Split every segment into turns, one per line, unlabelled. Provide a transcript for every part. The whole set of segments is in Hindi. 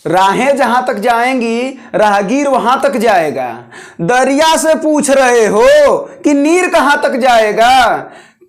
राहें जहां तक जाएंगी राहगीर वहां तक जाएगा। दरिया से पूछ रहे हो कि नीर कहां तक जाएगा,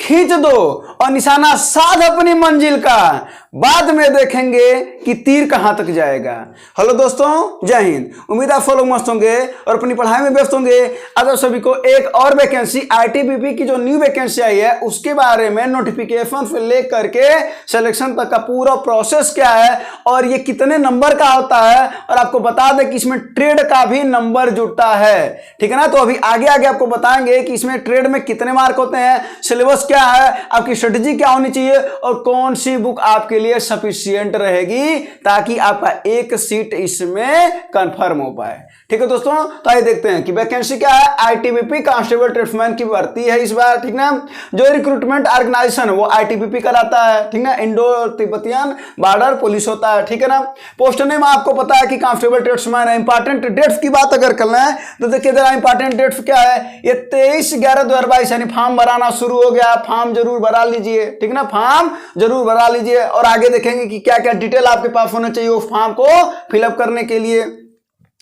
खींच दो और निशाना साध अपनी मंजिल का, बाद में देखेंगे कि तीर कहां तक जाएगा। हेलो दोस्तों, जय हिंद। उम्मीद आप लोग मस्त होंगे और अपनी पढ़ाई में व्यस्त होंगे। आज आप सभी को एक और वैकेंसी आईटीबीपी की जो न्यू वैकेंसी आई है उसके बारे में नोटिफिकेशन से लेकर के सिलेक्शन तक का पूरा प्रोसेस क्या है और ये कितने नंबर का होता है, और आपको बता दें कि इसमें ट्रेड का भी नंबर जुड़ता है, ठीक है ना। तो अभी आगे आगे आपको बताएंगे कि इसमें ट्रेड में कितने मार्क होते हैं, सिलेबस क्या है, आपकी स्ट्रेटेजी क्या होनी चाहिए और कौन सी बुक आपके लिए सफिशिएंट रहेगी ताकि आपका एक सीट इसमें कंफर्म हो पाए। ठीक है दोस्तों, तो आइए देखते हैं कि वैकेंसी क्या है। आईटीबीपी कांस्टेबल ट्रेड्समैन की भर्ती है इस बार, ठीक ना। जो रिक्रूटमेंट ऑर्गेनाइजेशन वो आईटीबीपी कराता है, ठीक ना। इंडो तिब्बतियन बॉर्डर पुलिस होता है, ठीक है ना। पोस्ट नेम आपको पता है कि कांस्टेबल ट्रेड्समैन है। इंपॉर्टेंट डेट्स की बात अगर करना है तो देखिए जरा इंपॉर्टेंट डेट्स क्या है। ये 23/11/2022 यानी फॉर्म भराना शुरू हो गया। फॉर्म जरूर भरा लीजिए, ठीक ना, फॉर्म जरूर भरा लीजिए। और आगे देखेंगे कि क्या क्या डिटेल आपके पास होना चाहिए उस फॉर्म को फिलअप करने के लिए।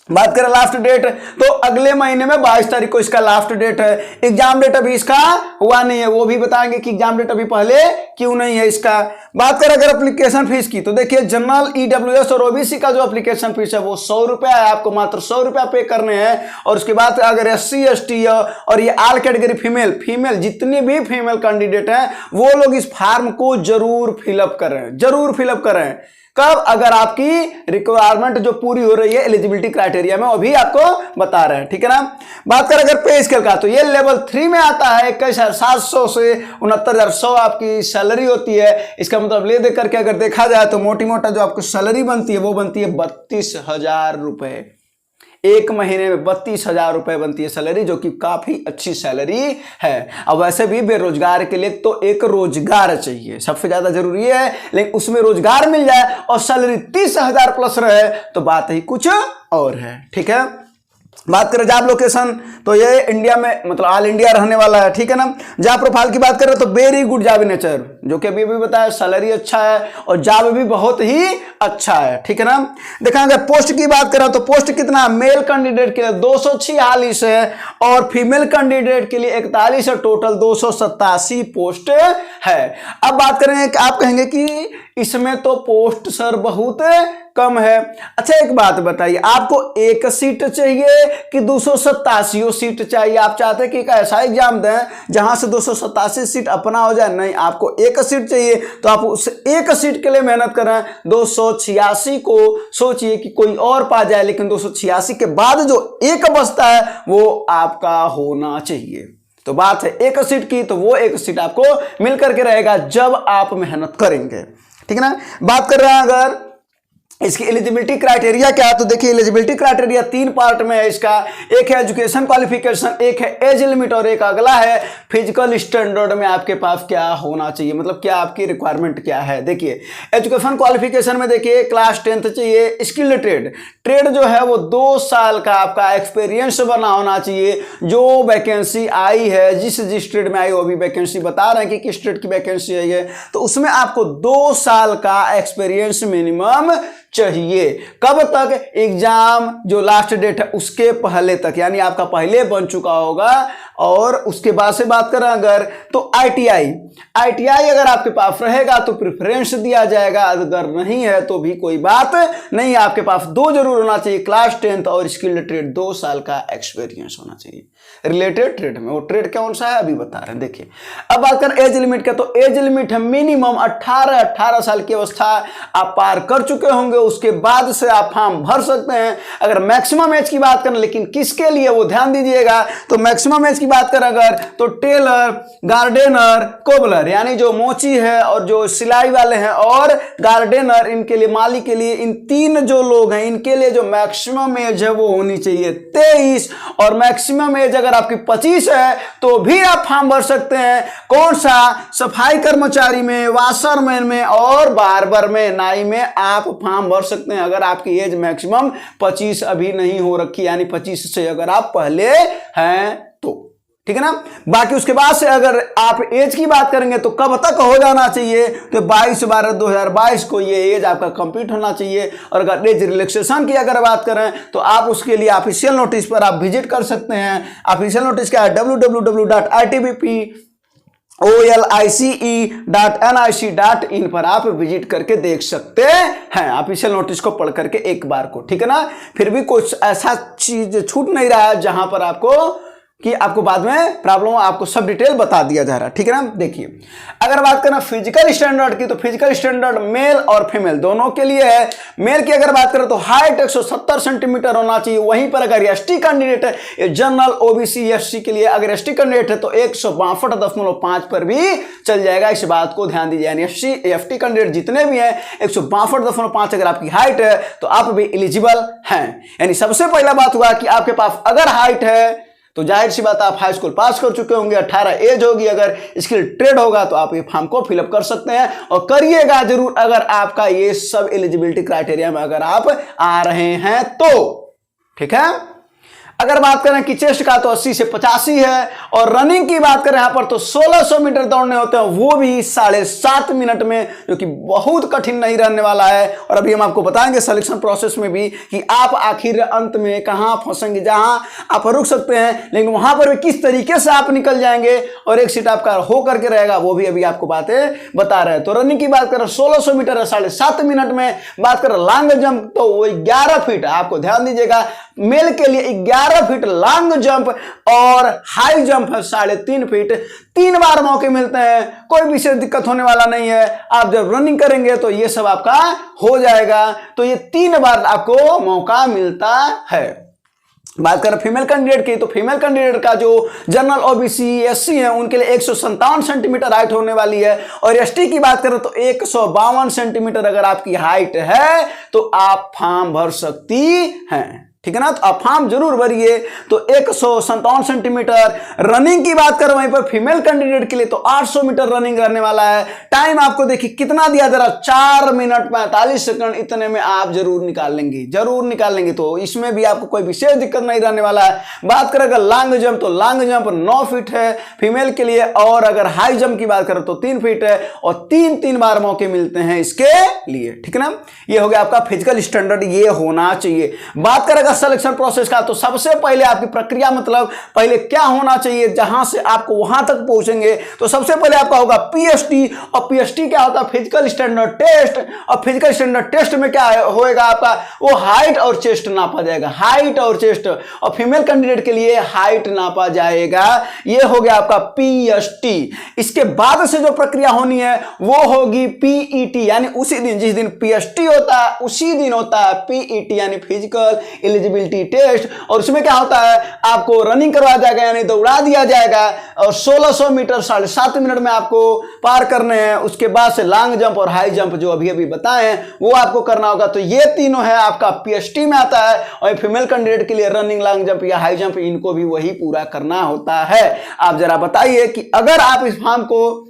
बात करें लास्ट डेट तो अगले महीने में 22 तारीख को इसका लास्ट डेट है। एग्जाम डेट अभी इसका हुआ नहीं है, वो भी बताएंगे कि एग्जाम डेट अभी पहले क्यों नहीं है इसका। बात करें अगर एप्लीकेशन फीस की तो देखिए जनरल ईडब्ल्यूएस और ओबीसी का जो एप्लीकेशन फीस है वो 100 रुपया है। आपको मात्र 100 रुपया पे करने हैं। और उसके बाद अगर SC ST और ये ऑल कैटेगरी फीमेल जितनी भी फीमेल कैंडिडेट हैं वो लोग इस फॉर्म को जरूर फिलअप करें। कब? अगर आपकी रिक्वायरमेंट जो पूरी हो रही है एलिजिबिलिटी क्राइटेरिया में, वो भी आपको बता रहे हैं, ठीक है ना। बात करें अगर पे स्केल का तो ये लेवल 3 में आता है। 21,700 से 69,100 आपकी सैलरी होती है। इसका मतलब ले दे करके अगर देखा जाए तो मोटी मोटा जो आपको सैलरी बनती है वो बनती है 32,000 रुपए। एक महीने में 32,000 रुपए बनती है सैलरी, जो कि काफी अच्छी सैलरी है। अब वैसे भी बेरोजगार के लिए तो एक रोजगार चाहिए, सबसे ज्यादा जरूरी है, लेकिन उसमें रोजगार मिल जाए और सैलरी 30,000 प्लस रहे तो बात ही कुछ और है, ठीक है। बात करें जॉब लोकेशन तो ये इंडिया में मतलब ऑल इंडिया रहने वाला है, ठीक है ना। जॉब प्रोफाइल की बात करें तो वेरी गुड जॉब नेचर, जो कि अभी बताया सैलरी अच्छा है और जॉब भी बहुत ही अच्छा है, ठीक है ना। देखा अगर पोस्ट की बात करें तो पोस्ट कितना, मेल कैंडिडेट के लिए 246 है और फीमेल कैंडिडेट के लिए 41 है। टोटल 287 पोस्ट है। अब बात करें आप कहेंगे कि इसमें तो पोस्ट सर बहुत कम है। अच्छा एक बात बताइए, आपको एक सीट चाहिए कि 287 सीट चाहिए? आप चाहते हैं कि एक ऐसा एग्जाम दें जहां से 287 सीट अपना हो जाए? नहीं, आपको एक सीट चाहिए तो आप उस एक सीट के लिए मेहनत करें। 286 को सोचिए कि कोई और पा जाए, लेकिन 286 के बाद जो एक बचता है वो आपका होना चाहिए। तो बात है एक सीट की, तो वो एक सीट आपको मिल करके रहेगा जब आप मेहनत करेंगे, ठीक है ना। बात कर रहे हैं अगर इसकी एलिजिबिलिटी क्राइटेरिया क्या है तो देखिए एलिजिबिलिटी क्राइटेरिया 3 पार्ट में है इसका। एक है एजुकेशन क्वालिफिकेशन, एक है एज लिमिट और एक अगला है फिजिकल स्टैंडर्ड में आपके पास क्या होना चाहिए, मतलब क्या आपकी रिक्वायरमेंट क्या है। देखिए एजुकेशन क्वालिफिकेशन में देखिए क्लास 10th चाहिए। स्किल्ड ट्रेड जो है वो 2 साल का आपका एक्सपीरियंस बना होना चाहिए। जो वैकेंसी आई है जिस ट्रेड में आई वो भी वैकेंसी बता रहे हैं कि किस ट्रेड की वैकेंसी आई है, तो उसमें आपको 2 साल का एक्सपीरियंस मिनिमम चाहिए। कब तक? एग्जाम जो लास्ट डेट है उसके पहले तक, यानी आपका पहले बन चुका होगा। और उसके बाद से बात करें अगर तो ITI अगर आपके पास रहेगा तो प्रेफरेंस दिया जाएगा, अगर नहीं है तो भी कोई बात नहीं। आपके पास 2 जरूर होना चाहिए, क्लास 10th और स्किल्ड ट्रेड 2 साल का एक्सपीरियंस होना चाहिए रिलेटेड ट्रेड में। वो ट्रेड कौन सा है अभी बता रहे हैं। देखिए अब बात करें एज लिमिट का तो एज लिमिट है मिनिमम 18 साल की अवस्था आप पार कर चुके होंगे, उसके बाद से आप फॉर्म भर सकते हैं। अगर मैक्सिमम एज की बात करें, लेकिन किसके लिए वो ध्यान दीजिएगा, तो मैक्सिमम एज की बात करें अगर तो टेलर, गार्डनर, कोबलर यानी जो मोची है और जो सिलाई वाले हैं और गार्डनर, इनके लिए माली के लिए इन 3 जो लोग हैं इनके लिए जो मैक्सिमम एज है वो होनी चाहिए 23। और मैक्सिमम एज अगर आपकी 25 है तो भी आप फॉर्म भर सकते हैं। कौन सा? सफाई कर्मचारी में, वाशरमैन में और बार्बर में, नाई में आप फॉर्म भर सकते हैं अगर आपकी एज मैक्सिमम 25 अभी नहीं हो रखी, यानी 25 से अगर आप पहले हैं तो, ठीक है ना। बाकी उसके बाद से अगर आप एज की बात करेंगे तो कब तक हो जाना चाहिए, तो 22/12/2022 को ये एज आपका कंप्लीट होना चाहिए। और अगर एज रिलैक्सेशन की अगर बात करें तो आप उसके लिए ऑफिशियल नोटिस पर आप विजिट कर सकते हैं। ऑफिशियल नोटिस क्या है, www.itbpolice.nic.in पर आप विजिट करके देख सकते हैं ऑफिशियल नोटिस को पढ़ करके एक बार को, ठीक है ना। फिर भी कुछ ऐसा चीज छूट नहीं रहा है जहां पर आपको बाद में प्रॉब्लम, आपको सब डिटेल बता दिया जा रहा है, ठीक है ना। देखिए अगर बात करें फिजिकल स्टैंडर्ड की, तो फिजिकल स्टैंडर्ड मेल और फीमेल दोनों के लिए है। मेल की अगर बात करें तो हाइट 170 सेंटीमीटर होना चाहिए। वहीं पर अगर एसटी कैंडिडेट है, जनरल ओबीसी एससी के लिए अगर एसटी कैंडिडेट है तो 162.5 पर भी चल जाएगा। इस बात को ध्यान दीजिए, यानी एफटी कैंडिडेट जितने भी हैं 162.5 अगर आपकी हाइट है तो आप भी एलिजिबल हैं। यानी सबसे पहला बात हुआ कि आपके पास अगर हाइट है तो जाहिर सी बात आप हाई स्कूल पास कर चुके होंगे, 18 एज होगी। अगर स्किल ट्रेड होगा तो आप ये फॉर्म को फिलअप कर सकते हैं और करिएगा जरूर अगर आपका ये सब एलिजिबिलिटी क्राइटेरिया में अगर आप आ रहे हैं तो, ठीक है। अगर बात करें कि चेस्ट का तो 80 से 85 है। और रनिंग की बात करें यहां पर तो 1600 मीटर दौड़ने होते हैं, वो भी 7.5 मिनट में, जो कि बहुत कठिन नहीं रहने वाला है। और अभी हम आपको बताएंगे सिलेक्शन प्रोसेस में भी कि आप आखिर अंत में कहां फंसेंगे, जहां आप रुक सकते हैं लेकिन वहां पर भी किस तरीके से आप निकल जाएंगे और एक सीट आपका हो करके रहेगा, वो भी अभी आपको बातें बता रहे हैं। तो रनिंग की बात करें 1600 मीटर है 7.5 मिनट में। बात करें लॉन्ग जंप तो वो 11 फीट, आपको ध्यान दीजिएगा मेल के लिए 11 फीट लॉन्ग जंप और हाई जंप है 3.5 फीट। 3 बार मौके मिलते हैं, कोई विशेष दिक्कत होने वाला नहीं है। आप जब रनिंग करेंगे तो ये सब आपका हो जाएगा। तो ये 3 बार आपको मौका मिलता है। बात करें फीमेल कैंडिडेट की, तो फीमेल कैंडिडेट का जो जनरल ओबीसी एससी है उनके लिए 157 सेंटीमीटर हाइट होने वाली है। और एसटी की बात करें तो 152 सेंटीमीटर अगर आपकी हाइट है तो आप फॉर्म भर सकती हैं, ठीक है ना। तो आप फॉर्म जरूर भरिए। तो 157 सेंटीमीटर। रनिंग की बात करें वहीं पर फीमेल कैंडिडेट के लिए तो 800 मीटर रनिंग रहने वाला है। टाइम आपको देखिए कितना दिया जा रहा, 4 मिनट 45 सेकंड, इतने में आप जरूर निकाल लेंगे। तो इसमें भी आपको कोई विशेष दिक्कत नहीं रहने वाला है। बात करें अगर लॉन्ग जंप तो लॉन्ग जंप 9 फीट है फीमेल के लिए। और अगर हाई जंप की बात करें तो 3 फीट है और 3 बार मौके मिलते हैं इसके लिए, ठीक है ना। ये हो गया आपका फिजिकल स्टैंडर्ड, ये होना चाहिए। बात करें सिलेक्शन प्रोसेस का, तो सबसे पहले आपकी प्रक्रिया मतलब पहले क्या होना चाहिए जहां से आपको वहां तक पहुंचेंगे, तो सबसे पहले आपका होगा पीएसटी। और पीएसटी क्या होता है, फिजिकल स्टैंडर्ड टेस्ट। और फिजिकल स्टैंडर्ड टेस्ट में क्या होएगा आपका, वो हाइट और चेस्ट नापा जाएगा, हाइट और चेस्ट। और फीमेल कैंडिडेट के लिए हाइट नापा जाएगा। ये हो गया आपका पीएसटी। इसके बाद से जो प्रक्रिया होनी है वो होगी पीईटी, यानी उसी दिन जिस दिन पीएसटी होता है उसी दिन होता है पीईटी, यानी फिजिकल एलिजिबिलिटी टेस्ट। और उसमें क्या होता है, आपको रनिंग करवाया जाएगा यानी दौड़ा दिया जाएगा और 1600 मीटर 7.5 मिनट में आपको पार करने हैं। उसके बाद से लॉन्ग जंप और हाई जंप जो अभी बताए हैं वो आपको करना होगा। तो ये तीनों है आपका पीएसटी में आता है। और फीमेल कैंडिडेट के लिए रनिंग, लॉन्ग जंप या हाई जंप, इनको भी वही पूरा करना होता है। आप जरा बताइए कि अगर आप इस फॉर्म को,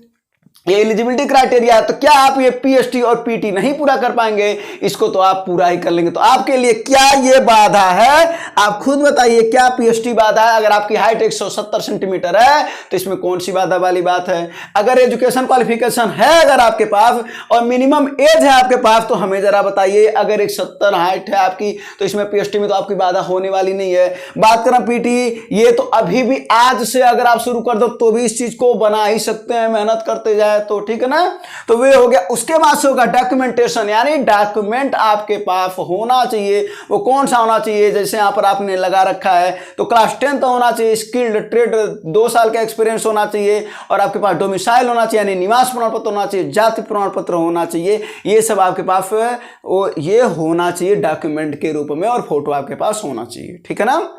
ये एलिजिबिलिटी क्राइटेरिया है, तो क्या आप ये पीएसटी और पीटी नहीं पूरा कर पाएंगे, इसको तो आप पूरा ही कर लेंगे। तो आपके लिए क्या ये बाधा है, आप खुद बताइए क्या पीएसटी बाधा है। अगर आपकी हाइट 170 सेंटीमीटर है तो इसमें कौन सी बाधा वाली बात है। अगर एजुकेशन क्वालिफिकेशन है अगर आपके पास और मिनिमम एज है आपके पास तो हमें जरा बताइए। अगर 170 हाइट है आपकी तो इसमें पीएसटी में तो आपकी बाधा होने वाली नहीं है। बात करें पीटी, ये तो अभी भी आज से अगर आप शुरू कर दो तो भी इस चीज को बना ही सकते हैं, मेहनत करते जाए तो, ठीक है ना। तो वे हो गया। उसके बाद से होगा डॉक्यूमेंटेशन, यानी डॉक्यूमेंट आपके पास होना चाहिए। वो कौन सा होना चाहिए, जैसे यहां पर आपने लगा रखा है तो क्लास 10 होना चाहिए, स्किल्ड ट्रेड 2 साल का एक्सपीरियंस होना चाहिए और आपके पास डोमिसाइल होना चाहिए, यानी निवास प्रमाण पत्र होना चाहिए, जाति प्रमाण पत्र होना चाहिए। ये सब आपके पास ये होना चाहिए डॉक्यूमेंट के रूप में और फोटो आपके पास होना चाहिए, ठीक है ना।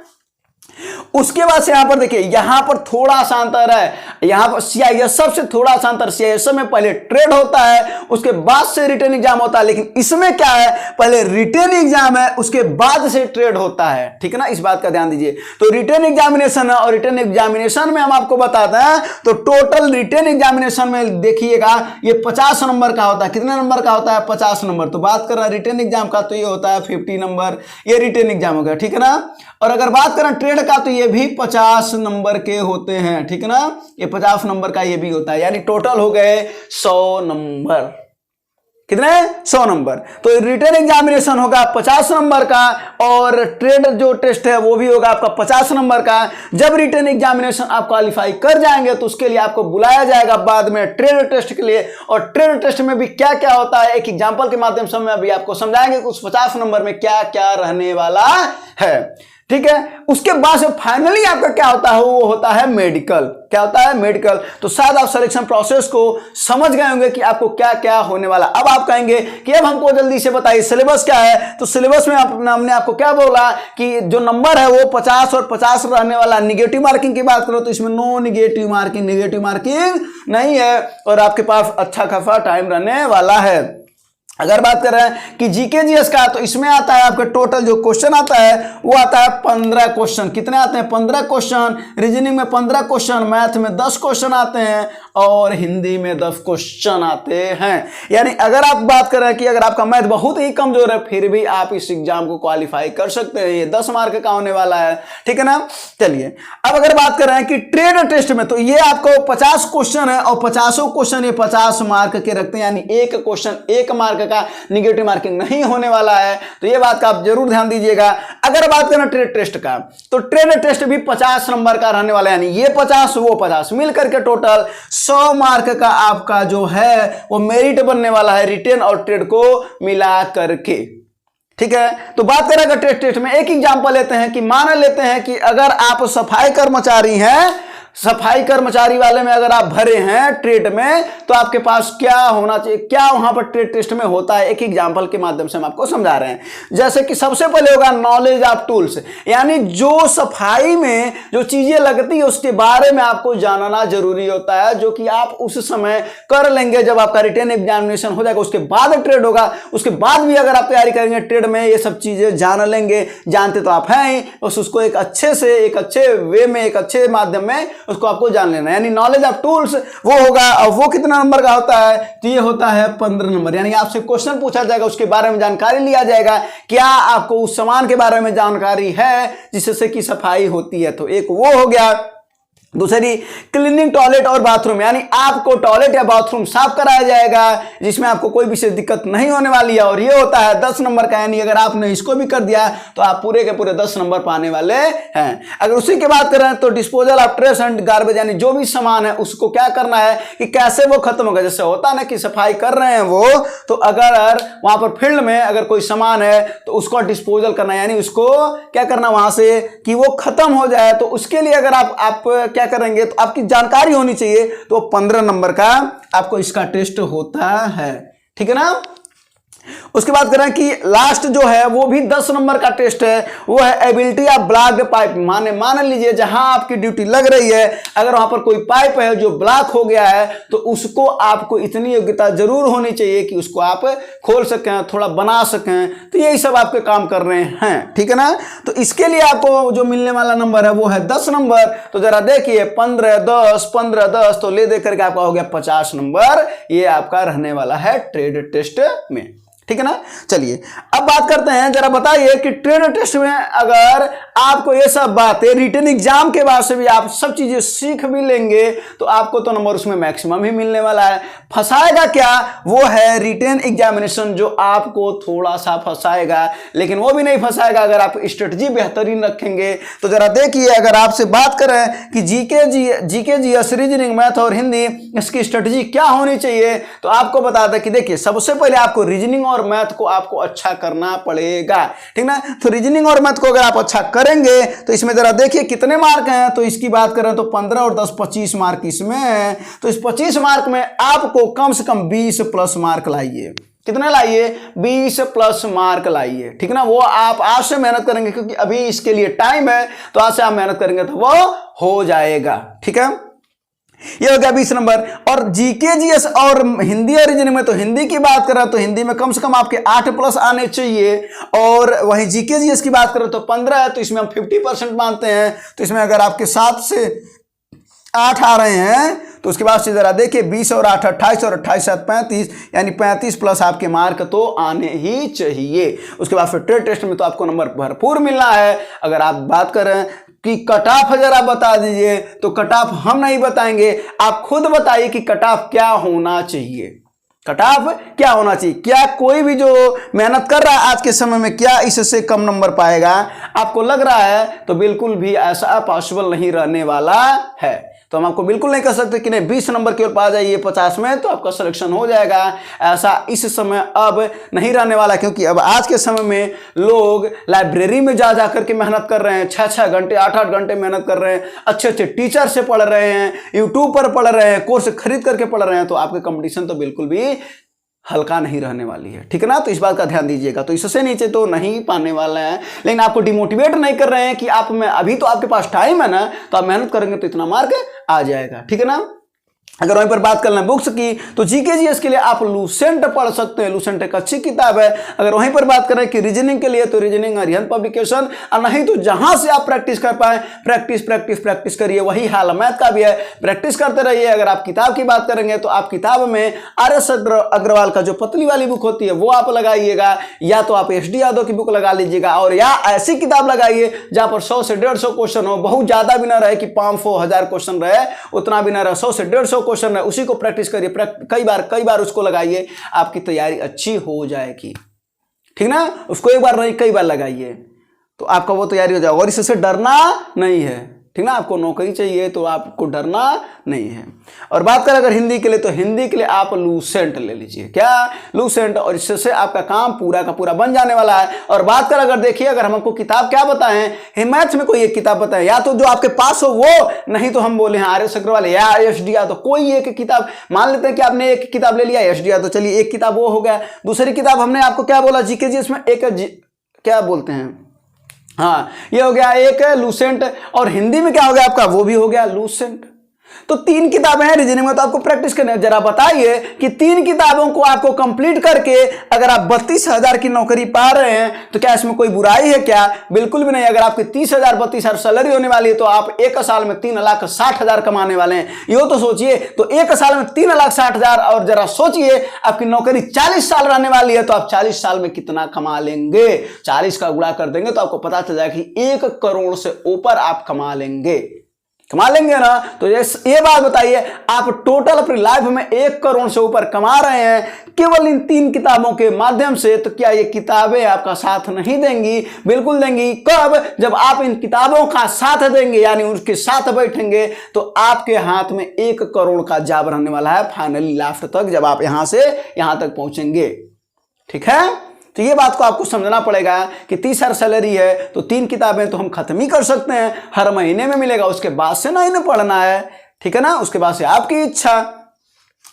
उसके बाद से यहां पर देखिए, यहां पर थोड़ा सा अंतर है। यहां पर सीआईएसएफ से थोड़ा सा अंतर, सीआईएसएफ में पहले ट्रेड होता है उसके बाद से रिटन एग्जाम होता है, लेकिन इसमें क्या है, पहले रिटन एग्जाम है उसके बाद से ट्रेड होता है, ठीक है ना। इस बात का ध्यान दीजिए। तो रिटन एग्जामिनेशन है और रिटन एग्जामिनेशन में हम आपको बताते हैं तो टोटल रिटन एग्जामिनेशन में देखिएगा ये 50 नंबर का होता है। कितने नंबर का होता है, 50 नंबर। तो बात कर रहे हैं रिटन एग्जाम का तो ये होता है 50 नंबर, ये रिटन एग्जाम हो गया, ठीक है ना। और अगर बात करें ट्रेड का तो ये भी 50 नंबर के होते हैं, ठीक है ना, ये 50 नंबर का ये भी होता है, यानी टोटल हो गए 100 नंबर। कितने? 100 नंबर। तो रिटन एग्जामिनेशन होगा 50 नंबर का और ट्रेड जो टेस्ट है वो भी होगा आपका 50 नंबर का। जब रिटन एग्जामिनेशन आप क्वालिफाई कर जाएंगे तो उसके लिए आपको बुलाया जाएगा बाद में ट्रेड टेस्ट के लिए, और ट्रेड टेस्ट में भी क्या क्या होता है एक एग्जाम्पल के माध्यम से मैं अभी आपको समझाएंगे उस 50 नंबर में क्या क्या रहने वाला है, ठीक है। उसके बाद से फाइनली आपका क्या होता है, वो होता है मेडिकल। क्या होता है? मेडिकल। तो शायद आप सिलेक्शन प्रोसेस को समझ गए होंगे कि आपको क्या क्या होने वाला। अब आप कहेंगे कि अब हमको जल्दी से बताइए सिलेबस क्या है। तो सिलेबस में हमने आपको क्या बोला कि जो नंबर है वो 50 और 50 रहने वाला। निगेटिव मार्किंग की बात करो तो इसमें नो निगेटिव मार्किंग नहीं है और आपके पास अच्छा खासा टाइम रहने वाला है। अगर बात कर रहे हैं कि जीके जीएस का, तो इसमें आता है आपका टोटल जो क्वेश्चन आता है वो आता है 15 क्वेश्चन। कितने आते हैं? 15 क्वेश्चन। रीजनिंग में 15 क्वेश्चन, मैथ में 10 क्वेश्चन आते हैं और हिंदी में 10 क्वेश्चन आते हैं। यानी अगर आप बात कर रहे हैं कि अगर आपका मैथ बहुत ही कमजोर है फिर भी आप इस एग्जाम को क्वालिफाई कर सकते हैं। ये 10 मार्क का होने वाला है, ठीक है ना। चलिए अब अगर बात कर रहे हैं कि ट्रेड टेस्ट में, तो ये आपको 50 क्वेश्चन है और 50 क्वेश्चन ये 50 मार्क के रखते हैं, यानी एक क्वेश्चन 1 मार्क का, निगेटिव मार्किंग नहीं होने वाला है। तो ये बात का आप जरूर ध्यान दीजिएगा। अगर बात करें ट्रेड टेस्ट का, तो ट्रेड टेस्ट भी 50 नंबर का रहने वाला है, यानी ये 50 वो 50 मिलकर के टोटल 100 मार्क का आपका जो है वो मेरिट बनने वाला है रिटेन और ट्रेड को मिला करके, ठीक है। तो बात करेंगे ट्रेड टेस्ट में एक एग्जांपल लेते हैं कि मान लेते हैं कि अगर आप सफाई कर्मचारी हैं, सफाई कर्मचारी वाले में अगर आप भरे हैं ट्रेड में, तो आपके पास क्या होना चाहिए, क्या वहां पर ट्रेड टेस्ट में होता है, एक एग्जांपल के माध्यम से हम आपको समझा रहे हैं। जैसे कि सबसे पहले होगा नॉलेज ऑफ टूल्स, यानी जो सफाई में जो चीजें लगती है उसके बारे में आपको जानना जरूरी होता है, जो कि आप उस समय कर लेंगे जब आपका रिटन एग्जामिनेशन हो जाएगा। उसके बाद ट्रेड होगा, उसके बाद भी अगर आप तैयारी करेंगे ट्रेड में ये सब चीजें जान लेंगे, जानते तो आप हैं ही, उसको एक अच्छे से, एक अच्छे वे में, एक अच्छे माध्यम में उसको आपको जान लेना है। यानी नॉलेज ऑफ टूल्स वो होगा, और वो कितना नंबर का होता है? तो ये होता है 15 नंबर। यानी आपसे क्वेश्चन पूछा जाएगा, उसके बारे में जानकारी लिया जाएगा, क्या आपको उस सामान के बारे में जानकारी है जिससे कि सफाई होती है। तो एक वो हो गया। दूसरी क्लीनिंग टॉयलेट और बाथरूम, यानी आपको टॉयलेट या बाथरूम साफ कराया जाएगा जिसमें आपको कोई विशेष दिक्कत नहीं होने वाली है, और ये होता है 10 नंबर का। यानी अगर आपने इसको भी कर दिया तो आप पूरे के पूरे 10 नंबर पाने वाले हैं। अगर उसी की बात करें तो disposal of trash and garbage, यानी जो भी सामान है उसको क्या करना है कि कैसे वो खत्म होगा। जैसे होता है ना कि सफाई कर रहे हैं वो, तो अगर वहां पर फील्ड में अगर कोई सामान है तो उसको डिस्पोजल करना, यानी उसको क्या करना वहां से कि वो खत्म हो जाए। तो उसके लिए अगर आप क्या करेंगे तो आपकी जानकारी होनी चाहिए। तो 15 नंबर का आपको इसका टेस्ट होता है, ठीक है ना। उसके बाद करें कि लास्ट जो है वो भी 10 नंबर का टेस्ट है, वो है एबिलिटी ऑफ ब्लॉक्ड पाइप। मान लीजिए जहां आपकी ड्यूटी लग रही है, अगर वहां पर कोई पाइप है जो ब्लॉक हो गया है तो उसको आपको इतनी योग्यता जरूर होनी चाहिए कि उसको आप खोल सकें, थोड़ा बना सकें। तो यही सब आपके काम कर रहे हैं, ठीक है ना। तो इसके लिए आपको जो मिलने वाला नंबर है वो है 10 नंबर। तो जरा देखिए 15 10 15 10, तो ले दे करके आपका हो गया 50 नंबर। ये आपका रहने वाला है ट्रेड टेस्ट में, ठीक है ना। चलिए अब बात करते हैं, जरा बताइए कि ट्रेड टेस्ट में अगर आपको ये सब बातें रिटन एग्जाम के बाद से भी आप सब चीजें सीख भी लेंगे तो आपको तो नंबर उसमें मैक्सिमम ही मिलने वाला है। फंसाएगा क्या? वो है रिटन एग्जामिनेशन जो आपको थोड़ा सा फंसाएगा, लेकिन वो भी नहीं फंसाएगा अगर आप स्ट्रेटजी बेहतरीन रखेंगे। तो जरा देखिए, अगर आपसे बात करें कि जीके जीएस, रीजनिंग, मैथ और हिंदी, इसकी स्ट्रेटजी क्या होनी चाहिए, तो आपको बता दें कि देखिए सबसे पहले आपको रीजनिंग और मैथ को आपको अच्छा करना पड़ेगा, ठीक ना। तो रीजनिंग और मैथ को अगर आप अच्छा करेंगे तो इसमें जरा देखिए कितने मार्क हैं। तो इसकी बात करें तो 15 और 10 25 मार्क इसमें है। तो इस 25 मार्क में आपको कम से कम 20 प्लस मार्क लाइए। कितने लाइए? 20 प्लस मार्क लाइए, ठीक ना। वो आप आज से मेहनत करेंगे क्योंकि अभी इसके लिए टाइम है, तो आज से आप मेहनत करेंगे तो वो हो जाएगा, ठीक है। ये हो गया 20 नंबर। और जीके जीएस और हिंदी और रीजनिंग में, तो हिंदी की बात करें तो हिंदी में कम से कम आपके 8 प्लस आने चाहिए, और वहीं जीके जीएस की बात करें तो 15 है, तो इसमें हम 50% मानते हैं। तो इसमें अगर आपके 7 से 8 आ रहे हैं तो उसके बाद से जरा देखिए 20 और 8 28 और 28 7 35, यानी 35 प्लस आपके मार्क तो आने ही चाहिए। उसके बाद फिर ट्रेड टेस्ट में तो आपको नंबर भरपूर मिलना है। अगर आप बात करें कि कट ऑफ जरा बता दीजिए, तो कट ऑफ हम नहीं बताएंगे, आप खुद बताइए कि कट ऑफ क्या होना चाहिए, कट ऑफ क्या होना चाहिए। क्या कोई भी जो मेहनत कर रहा है आज के समय में क्या इससे कम नंबर पाएगा? आपको लग रहा है तो बिल्कुल भी ऐसा पॉसिबल नहीं रहने वाला है। तो हम आपको बिल्कुल नहीं कह सकते कि नहीं 20 नंबर केवल पा जाइए 50 में तो आपका सिलेक्शन हो जाएगा, ऐसा इस समय अब नहीं रहने वाला, क्योंकि अब आज के समय में लोग लाइब्रेरी में जा करके मेहनत कर रहे हैं, 6-6 घंटे 8-8 घंटे मेहनत कर रहे हैं, अच्छे अच्छे टीचर से पढ़ रहे हैं, यूट्यूब पर पढ़ रहे हैं, कोर्स खरीद करके पढ़ रहे हैं, तो आपके कंपटीशन तो बिल्कुल भी हल्का नहीं रहने वाली है, ठीक है ना। तो इस बात का ध्यान दीजिएगा। तो इससे नीचे तो नहीं पाने वाला है, लेकिन आपको डिमोटिवेट नहीं कर रहे हैं कि आप में अभी तो आपके पास टाइम है ना, तो आप मेहनत करेंगे तो इतना मार्क आ जाएगा, ठीक है ना। अगर वहीं पर बात करना बुक्स की तो जीके जीएस के लिए आप लूसेंट पढ़ सकते हैं, लूसेंट एक अच्छी किताब है। अगर वहीं पर बात करें कि रीजनिंग के लिए तो रीजनिंग अरिहंत पब्लिकेशन, और नहीं तो जहां से आप प्रैक्टिस कर पाए प्रैक्टिस करिए, वही हाल मैथ का भी है, प्रैक्टिस करते रहिए। अगर आप किताब की बात करेंगे तो आप किताब में RS अग्रवाल का जो पतली वाली बुक होती है वो आप लगाइएगा, या तो आप SD यादव की बुक लगा लीजिएगा, और या ऐसी किताब लगाइए जहां पर 100 से 150 क्वेश्चन हो, बहुत ज्यादा भी ना रहे कि 500-1000 क्वेश्चन रहे, उतना भी ना रहे, 100 से 150 क्वेश्चन है, उसी को प्रैक्टिस करिए, कई बार उसको लगाइए, आपकी तैयारी अच्छी हो जाएगी, ठीक ना। उसको एक बार नहीं कई बार लगाइए तो आपका वो तैयारी हो जाएगा, और इससे डरना नहीं है, ठीक ना। आपको नौकरी चाहिए तो आपको डरना नहीं है। और बात करें अगर हिंदी के लिए तो हिंदी के लिए आप लूसेंट ले लीजिए, क्या लूसेंट, और इससे आपका काम पूरा का पूरा बन जाने वाला है। और बात करें अगर देखिए अगर हम आपको किताब क्या बताएं, मैथ्स में कोई एक किताब बताएं, या तो जो आपके पास हो वो, नहीं तो हम बोले हैं RS अग्रवाल या SD यादव, कोई एक किताब। मान लेते हैं कि आपने एक किताब ले लिया SD यादव, चलिए एक किताब वो हो गया। दूसरी किताब हमने आपको क्या बोला जीके जीएस में, एक क्या बोलते हैं, हाँ ये हो गया एक लूसेंट, और हिंदी में क्या हो गया आपका, वो भी हो गया लूसेंट। तो 3 किताबें हैं रीजनिंग में, तो आपको प्रैक्टिस करना है। जरा बताइए कि 3 किताबों को आपको कंप्लीट करके अगर आप 32,000 की नौकरी पा रहे हैं तो क्या इसमें कोई बुराई है क्या? बिल्कुल भी नहीं। अगर आपकी 30,000 32,000 सैलरी होने वाली है तो आप एक साल में 3,60,000 कमाने वाले हैं, यो तो सोचिए। तो एक साल में 3,60,000, और जरा सोचिए आपकी नौकरी 40 साल रहने वाली है तो आप 40 साल में कितना कमा लेंगे। 40 का गुणा कर देंगे तो आपको पता चल जाएगा कि 1 करोड़ से ऊपर आप कमा लेंगे ना। तो ये बात बताइए, आप टोटल अपनी लाइफ में 1 करोड़ से ऊपर कमा रहे हैं केवल इन 3 किताबों के माध्यम से, तो क्या ये किताबें आपका साथ नहीं देंगी? बिल्कुल देंगी। कब? जब आप इन किताबों का साथ देंगे, यानी उनके साथ बैठेंगे, तो आपके हाथ में 1 करोड़ का जाब रहने वाला है फाइनली लास्ट तक, जब आप यहां से यहां तक पहुंचेंगे, ठीक है। तो ये बात को आपको समझना पड़ेगा कि 30,000 सैलरी है तो 3 किताबें तो हम खत्म ही कर सकते हैं, हर महीने में मिलेगा, उसके बाद से नहीं ना पढ़ना है, ठीक है ना। उसके बाद से आपकी इच्छा।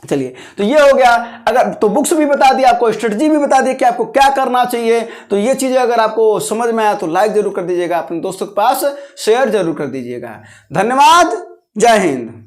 चलिए तो ये हो गया। अगर तो बुक्स भी बता दिया, आपको स्ट्रेटजी भी बता दी कि आपको क्या करना चाहिए। तो ये चीजें अगर आपको समझ में आया तो लाइक जरूर कर दीजिएगा, अपने दोस्तों के पास शेयर जरूर कर दीजिएगा। धन्यवाद, जय हिंद।